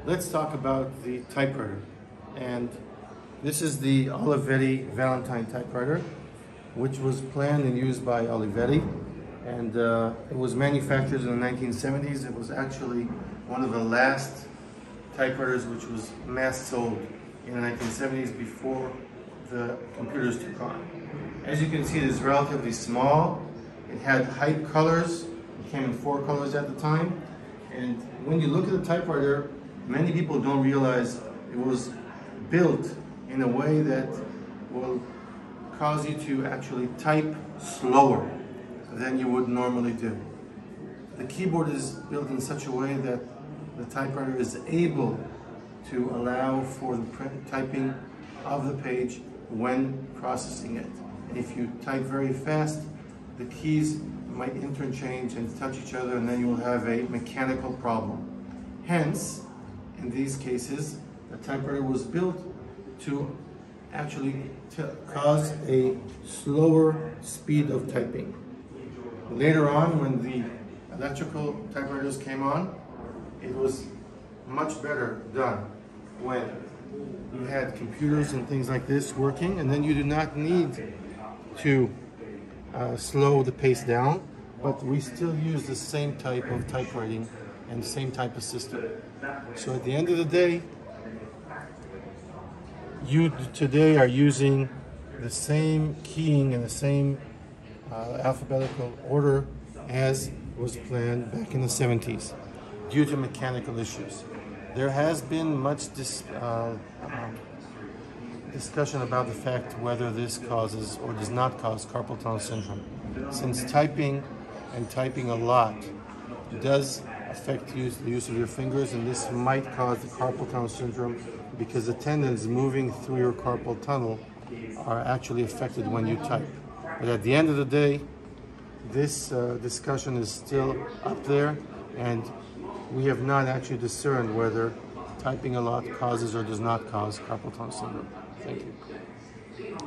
Let's talk about the typewriter. And this is the Olivetti Valentine typewriter, which was planned and used by Olivetti. And it was manufactured in the 1970s. It was actually one of the last typewriters which was mass sold in the 1970s before the computers took on. As you can see, it is relatively small. It had hype colors. It came in 4 colors at the time. And when you look at the typewriter, many people don't realize it was built in a way that will cause you to actually type slower than you would normally do. The keyboard is built in such a way that the typewriter is able to allow for the typing of the page when processing it. And if you type very fast, the keys might interchange and touch each other, and then you will have a mechanical problem. Hence, in these cases, the typewriter was built to actually cause a slower speed of typing. Later on, when the electrical typewriters came on, it was much better done when you had computers and things like this working, and then you do not need to slow the pace down, but we still use the same type of typewriting and the same type of system. So at the end of the day, you today are using the same keying and the same alphabetical order as was planned back in the 70s due to mechanical issues. There has been much discussion about the fact whether this causes or does not cause carpal tunnel syndrome. Since typing and typing a lot does affect the use of your fingers, and this might cause the carpal tunnel syndrome because the tendons moving through your carpal tunnel are actually affected when you type. But at the end of the day, this discussion is still up there, and we have not actually discerned whether typing a lot causes or does not cause carpal tunnel syndrome. Thank you.